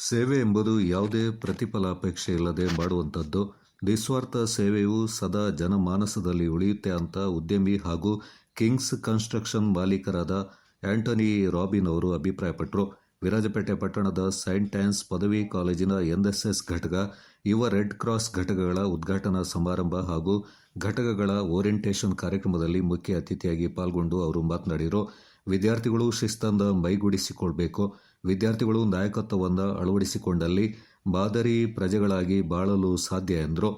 ಸೇವೆ ಎಂಬುದು ಯಾವುದೇ ಪ್ರತಿಫಲಾಪೇಕ್ಷೆ ಇಲ್ಲದೆ ಮಾಡುವಂಥದ್ದು. ನಿಸ್ವಾರ್ಥ ಸೇವೆಯು ಸದಾ ಜನಮಾನಸದಲ್ಲಿ ಉಳಿಯುತ್ತೆ ಅಂತ ಉದ್ಯಮಿ ಹಾಗೂ ಕಿಂಗ್ಸ್ ಕನ್ಸ್ಟ್ರಕ್ಷನ್ ಮಾಲೀಕರಾದ ಆಂಟನಿ ರಾಬಿನ್ ಅವರು ಅಭಿಪ್ರಾಯಪಟ್ಟರು. ವಿರಾಜಪೇಟೆ ಪಟ್ಟಣದ ಸೈಂಟ್ ಆನ್ಸ್ ಪದವಿ ಕಾಲೇಜಿನ NSS ಘಟಕ, ಯುವ ರೆಡ್ ಕ್ರಾಸ್ ಘಟಕಗಳ ಉದ್ಘಾಟನಾ ಸಮಾರಂಭ ಹಾಗೂ ಘಟಕಗಳ ಓರಿಯೆಂಟೇಷನ್ ಕಾರ್ಯಕ್ರಮದಲ್ಲಿ ಮುಖ್ಯ ಅತಿಥಿಯಾಗಿ ಪಾಲ್ಗೊಂಡು ಅವರು ಮಾತನಾಡಿದರು. ವಿದ್ಯಾರ್ಥಿಗಳು ಶಿಸ್ತನ್ನು ಮೈಗೂಡಿಸಿಕೊಳ್ಬೇಕು. ವಿದ್ಯಾರ್ಥಿಗಳು ನಾಯಕತ್ವವನ್ನು ಅಳವಡಿಸಿಕೊಂಡಲ್ಲಿ ಮಾದರಿ ಪ್ರಜೆಗಳಾಗಿ ಬಾಳಲು ಸಾಧ್ಯ ಎಂದರು.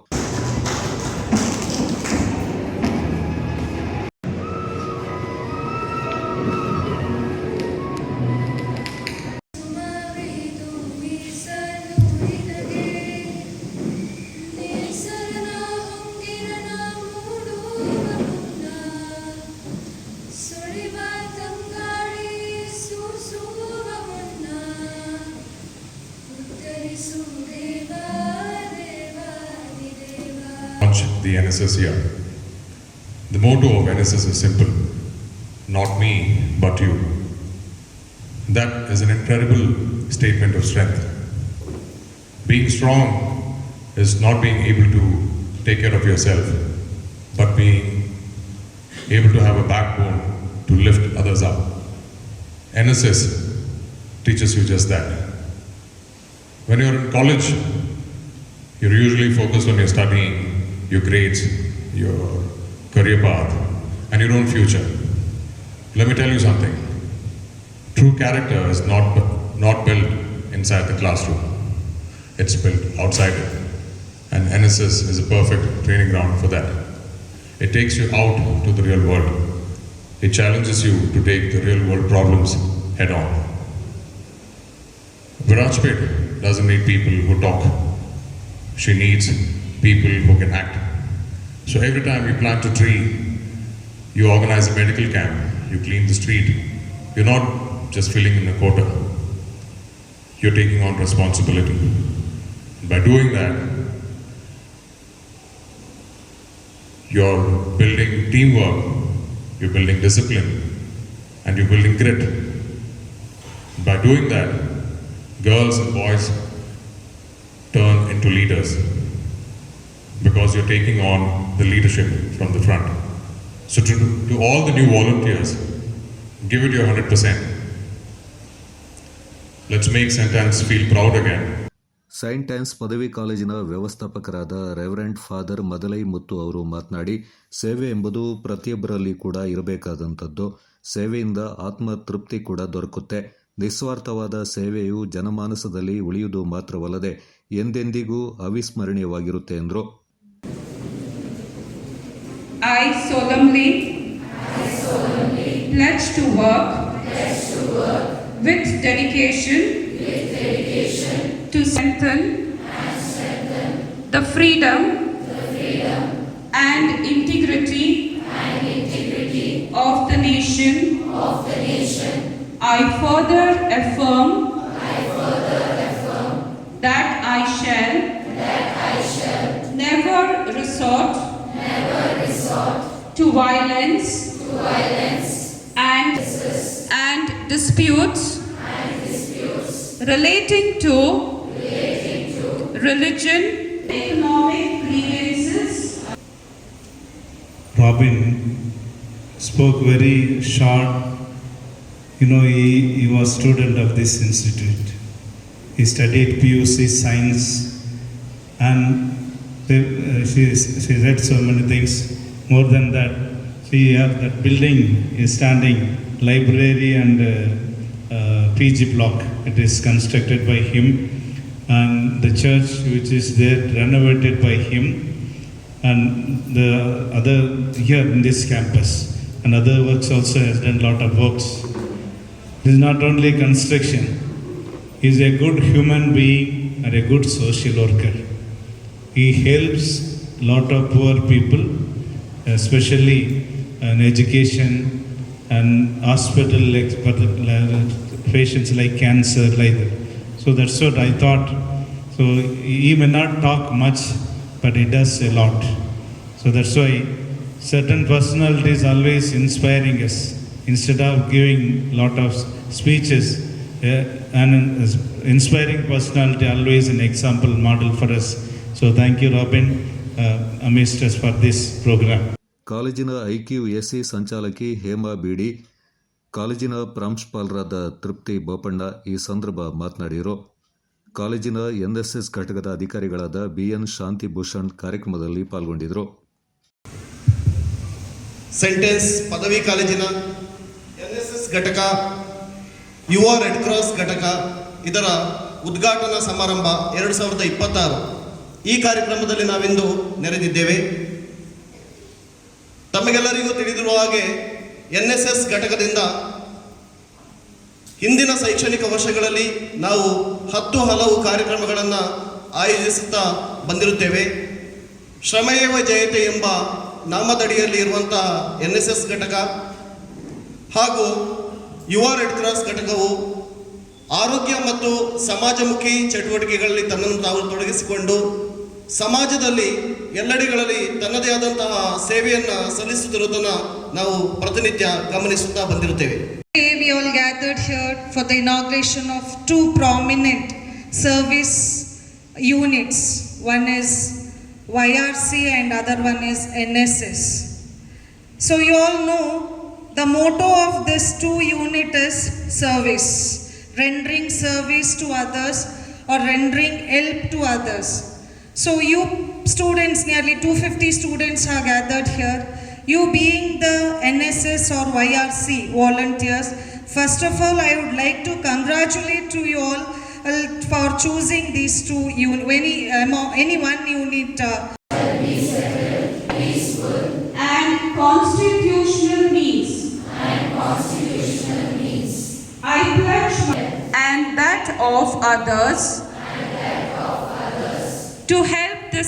The NSS here. The motto of NSS is simple: not me, but you. That is an incredible statement of strength. Being strong is not being able to take care of yourself, but being able to have a backbone to lift others up. NSS teaches you just that. When you're in college, you're usually focused on your studying, your grades, your career path, and your own future. Let me tell you something. True character is not built inside the classroom. It's built outside it. And NSS is a perfect training ground for that. It takes you out to the real world. It challenges you to take the real world problems head on. Virajpet doesn't need people who talk. She needs people who can act. So every time you plant a tree, you organize a medical camp, you clean the street, you're not just filling in a quota. You're taking on responsibility. By doing that, you're building teamwork, you're building discipline, and you're building grit. By doing that, girls and boys turn into leaders, because you're taking on the leadership from the front. So to all the new volunteers, give it your 100%. Let's make St. Anne's feel proud again. Saint Anne's ಪದವಿ ಕಾಲೇಜಿನ ವ್ಯವಸ್ಥಾಪಕರಾದ reverend father ಮದಲೈ ಮುತ್ತು ಅವರು ಮಾತನಾಡಿ, ಸೇವೆ ಎಂಬುದು ಪ್ರತಿಯೊಬ್ಬರಲ್ಲಿ ಕೂಡ ಇರಬೇಕಾದಂಥದ್ದು. ಸೇವೆಯಿಂದ ಆತ್ಮತೃಪ್ತಿ ಕೂಡ ದೊರಕುತ್ತೆ. ನಿಸ್ವಾರ್ಥವಾದ ಸೇವೆಯು ಜನಮಾನಸದಲ್ಲಿ ಉಳಿಯುವುದು ಮಾತ್ರವಲ್ಲದೆ ಎಂದೆಂದಿಗೂ ಅವಿಸ್ಮರಣೀಯವಾಗಿರುತ್ತೆ ಎಂದರು. I solemnly pledge to work with dedication to strengthen the freedom and integrity of the nation. I further affirm that I shall never resort to violence and disputes relating to religion, economic grievances. Robin spoke very short. He was student of this institute. He studied PUC science, and she read so many things. More than that, we have that building is standing, library and PG block. It is constructed by him, and the church which is there renovated by him, and the other here in this campus and other works also has done lot of works. This is not only construction. He is a good human being and a good social worker. He helps lot of poor people, especially in education and hospital patients like cancer, like that. So that's what I thought. So he may not talk much, but he does a lot. So that's why certain personalities always inspiring us. Instead of giving lot of speeches, an inspiring personality, always an example model for us. So thank you, Robin, amazed us for this program. ಕಾಲೇಜಿನ IQAC ಸಂಚಾಲಕಿ Hema ಬಿಡಿ, ಕಾಲೇಜಿನ ಪ್ರಾಂಶುಪಾಲರಾದ ತೃಪ್ತಿ ಬೋಪಣ್ಣ ಈ ಸಂದರ್ಭ ಮಾತನಾಡಿದರು. ಕಾಲೇಜಿನ NSS ಘಟಕದ ಅಧಿಕಾರಿಗಳಾದ BN ಶಾಂತಿಭೂಷಣ್ ಕಾರ್ಯಕ್ರಮದಲ್ಲಿ ಪಾಲ್ಗೊಂಡಿದ್ದರು. ಸೆಂಟೆನ್ಸ್ ಪದವಿ ಕಾಲೇಜಿನ NSS ಘಟಕ, ಯುವ ರೆಡ್ ಕ್ರಾಸ್ ಘಟಕ ಇದರ ಉದ್ಘಾಟನಾ ಸಮಾರಂಭ 2026 ಈ ಕಾರ್ಯಕ್ರಮದಲ್ಲಿ ನಾವಿಂದು ನೆರೆದಿದ್ದೇವೆ. ತಮಗೆಲ್ಲರಿಗೂ ತಿಳಿದಿರುವ ಹಾಗೆ NSS ಘಟಕದಿಂದ ಹಿಂದಿನ ಶೈಕ್ಷಣಿಕ ವರ್ಷಗಳಲ್ಲಿ ನಾವು 10 ಹಲವು ಕಾರ್ಯಕ್ರಮಗಳನ್ನು ಆಯೋಜಿಸುತ್ತಾ ಬಂದಿರುತ್ತೇವೆ. ಶ್ರಮಯೇವ ಜಯತೆ ಎಂಬ ನಾಮದಡಿಯಲ್ಲಿ ಇರುವಂತಹ NSS ಘಟಕ ಹಾಗೂ ಯುವ ರೆಡ್ ಕ್ರಾಸ್ ಘಟಕವು ಆರೋಗ್ಯ ಮತ್ತು ಸಮಾಜಮುಖಿ ಚಟುವಟಿಕೆಗಳಲ್ಲಿ ತನ್ನನ್ನು ತಾವು ತೊಡಗಿಸಿಕೊಂಡು ಸಮಾಜದಲ್ಲಿ ಎಲ್ಲೆಡೆಗಳಲ್ಲಿ ತನ್ನದೇ ಆದಂತಹ ಸೇವೆಯನ್ನು ಸಲ್ಲಿಸುತ್ತಿರುವುದನ್ನು ನಾವು ಪ್ರತಿನಿತ್ಯ ಗಮನಿಸುತ್ತಾ ಬಂದಿರುತ್ತೇವೆ. Today we all gathered here for the inauguration of two prominent service units. One is YRC and other one is NSS. So you all know the motto of this two unit is service, rendering service to others or rendering help to others. So you students, nearly 250 students are gathered here. You being the NSS or YRC volunteers, first of all I would like to congratulate to you all for choosing these two any one unit. and constitutional means. I pledge and that of others to help the